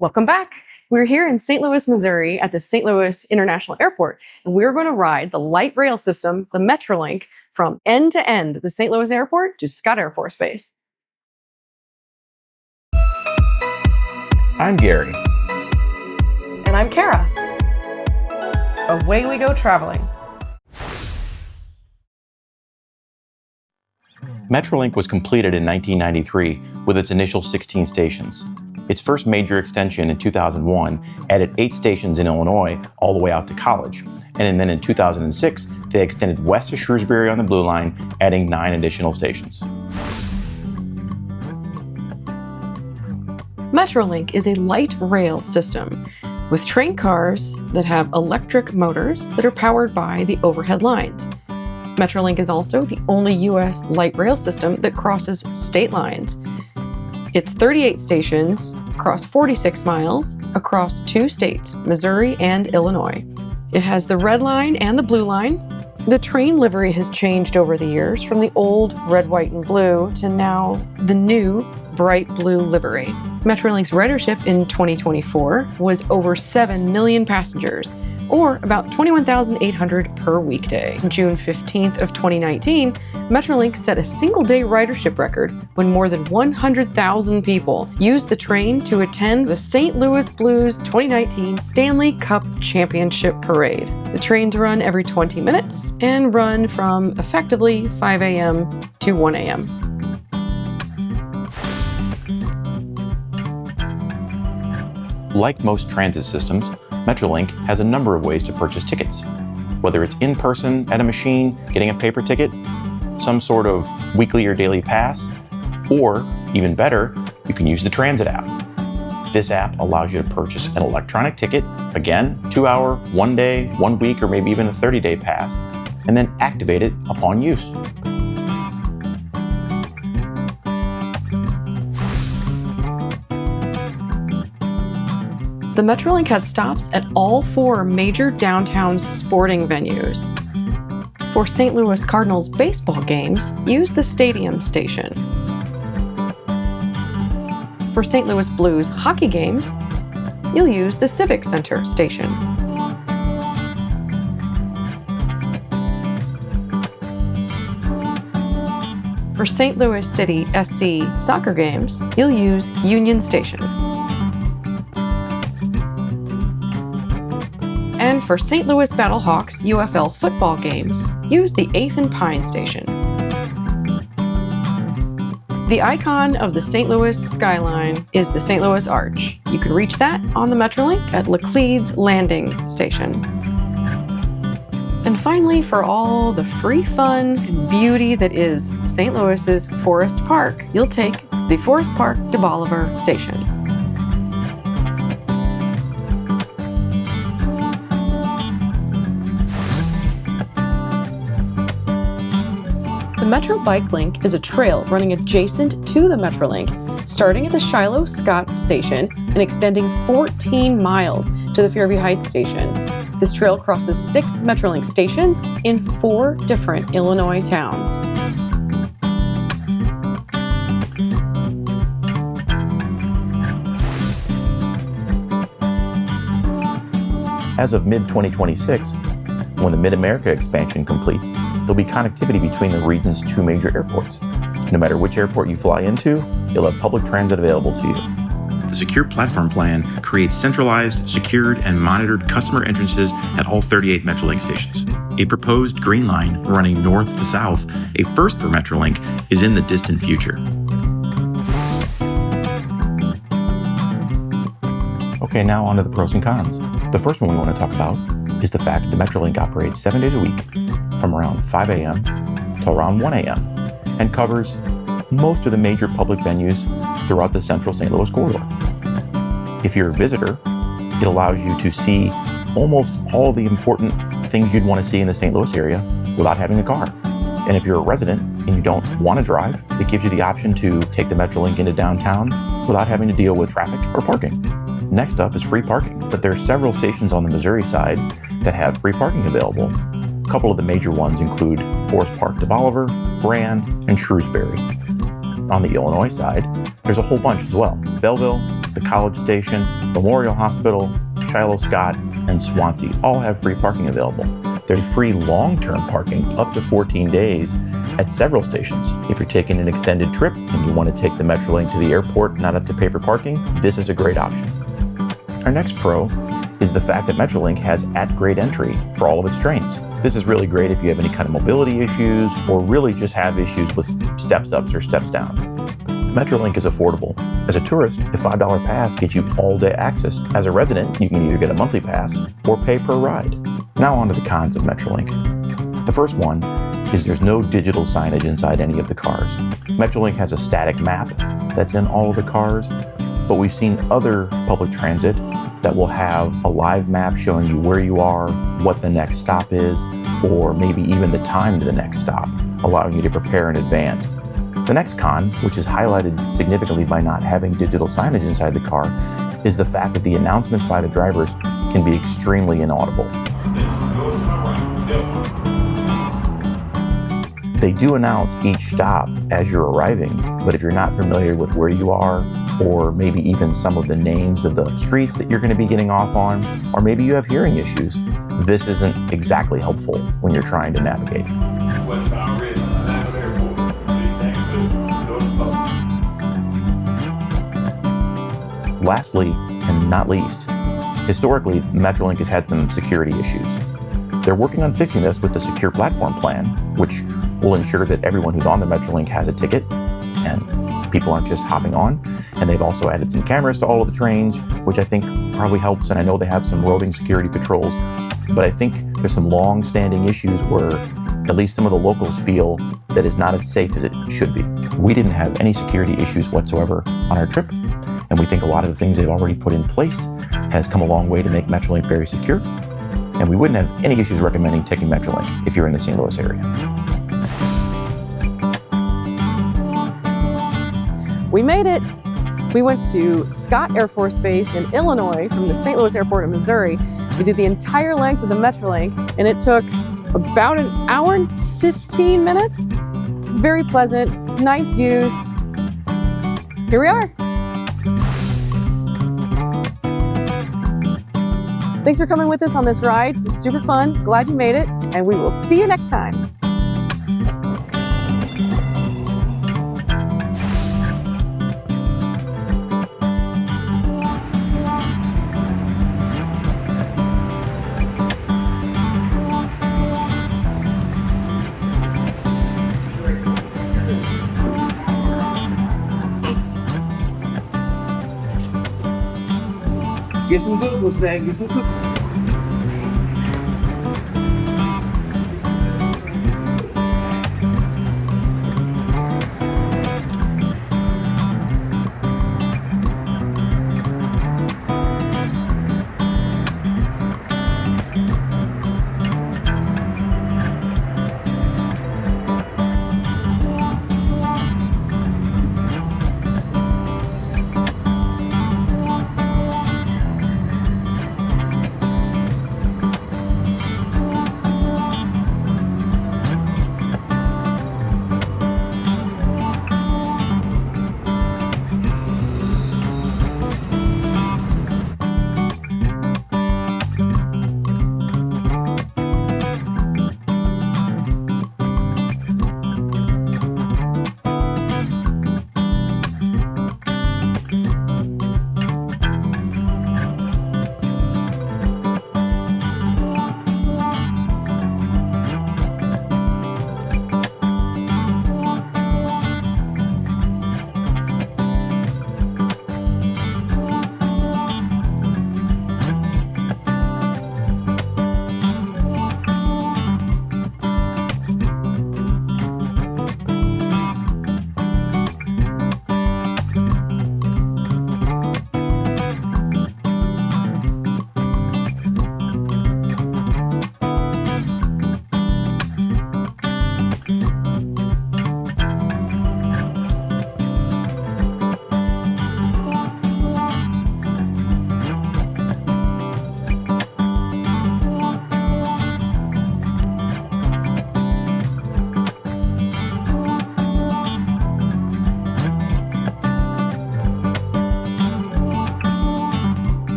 Welcome back. We're here in St. Louis, Missouri at the St. Louis International Airport, and we're going to ride the light rail system, the MetroLink, from end to end, the St. Louis Airport to Scott Air Force Base. I'm Gary. And I'm Kara. Away we go traveling. MetroLink was completed in 1993 with its initial 16 stations. Its first major extension in 2001 added 8 stations in Illinois all the way out to College. And then in 2006, they extended west of Shrewsbury on the Blue Line, adding 9 additional stations. MetroLink is a light rail system with train cars that have electric motors that are powered by the overhead lines. MetroLink is also the only U.S. light rail system that crosses state lines. It's 38 stations across 46 miles across 2 states, Missouri and Illinois. It has the red line and the blue line. The train livery has changed over the years from the old red, white, and blue to now the new bright blue livery. MetroLink's ridership in 2024 was over 7 million passengers, or about 21,800 per weekday. June 15th of 2019, MetroLink set a single-day ridership record when more than 100,000 people used the train to attend the St. Louis Blues 2019 Stanley Cup Championship Parade. The trains run every 20 minutes and run from effectively 5 a.m. to 1 a.m. Like most transit systems, MetroLink has a number of ways to purchase tickets. Whether it's in person at a machine, getting a paper ticket, some sort of weekly or daily pass, or even better, you can use the transit app. This app allows you to purchase an electronic ticket, again, 2-hour, 1 day, 1 week, or maybe even a 30-day pass, and then activate it upon use. The MetroLink has stops at all 4 major downtown sporting venues. For St. Louis Cardinals baseball games, use the Stadium station. For St. Louis Blues hockey games, you'll use the Civic Center station. For St. Louis City SC soccer games, you'll use Union Station. And for St. Louis Battlehawks UFL football games, use the 8th and Pine station. The icon of the St. Louis skyline is the St. Louis Arch. You can reach that on the MetroLink at Laclede's Landing station. And finally, for all the free fun and beauty that is St. Louis's Forest Park, you'll take the Forest Park de Bolivar station. The Metro Bike Link is a trail running adjacent to the MetroLink, starting at the Shiloh Scott station and extending 14 miles to the Fairview Heights station. This trail crosses 6 MetroLink stations in 4 different Illinois towns. As of mid-2026, when the Mid-America expansion completes, there'll be connectivity between the region's 2 major airports. No matter which airport you fly into, you'll have public transit available to you. The Secure Platform Plan creates centralized, secured, and monitored customer entrances at all 38 MetroLink stations. A proposed green line running north to south, a first for MetroLink, is in the distant future. Okay, now on to the pros and cons. The first one we want to talk about is the fact that the MetroLink operates 7 days a week from around 5 a.m. to around 1 a.m. and covers most of the major public venues throughout the central St. Louis corridor. If you're a visitor, it allows you to see almost all the important things you'd want to see in the St. Louis area without having a car. And if you're a resident and you don't want to drive, it gives you the option to take the MetroLink into downtown without having to deal with traffic or parking. Next up is free parking, but there are several stations on the Missouri side that have free parking available. A couple of the major ones include Forest Park de Bolivar, Brand, and Shrewsbury. On the Illinois side, there's a whole bunch as well: Belleville, the College Station, Memorial Hospital, Shiloh Scott, and Swansea all have free parking available. There's free long-term parking up to 14 days at several stations. If you're taking an extended trip and you want to take the MetroLink to the airport and not have to pay for parking, this is a great option. Our next pro is the fact that MetroLink has at-grade entry for all of its trains. This is really great if you have any kind of mobility issues or really just have issues with steps ups or steps down. MetroLink is affordable. As a tourist, a $5 pass gets you all-day access. As a resident, you can either get a monthly pass or pay per ride. Now on to the cons of MetroLink. The first one is there's no digital signage inside any of the cars. MetroLink has a static map that's in all of the cars, but we've seen other public transit that will have a live map showing you where you are, what the next stop is, or maybe even the time to the next stop, allowing you to prepare in advance. The next con, which is highlighted significantly by not having digital signage inside the car, is the fact that the announcements by the drivers can be extremely inaudible. They do announce each stop as you're arriving, but if you're not familiar with where you are, or maybe even some of the names of the streets that you're going to be getting off on, or maybe you have hearing issues, this isn't exactly helpful when you're trying to navigate. Lastly, and not least, historically, MetroLink has had some security issues. They're working on fixing this with the Secure Platform Plan, which will ensure that everyone who's on the MetroLink has a ticket and people aren't just hopping on. And they've also added some cameras to all of the trains, which I think probably helps. And I know they have some roving security patrols, but I think there's some long-standing issues where at least some of the locals feel that it's not as safe as it should be. We didn't have any security issues whatsoever on our trip, and we think a lot of the things they've already put in place has come a long way to make MetroLink very secure. And we wouldn't have any issues recommending taking MetroLink if you're in the St. Louis area. We made it. We went to Scott Air Force Base in Illinois from the St. Louis Airport in Missouri. We did the entire length of the MetroLink, and it took about an hour and 15 minutes. Very pleasant, nice views. Here we are. Thanks for coming with us on this ride. It was super fun. Glad you made it, and we will see you next time. Get some good ones, man. Get some good ones.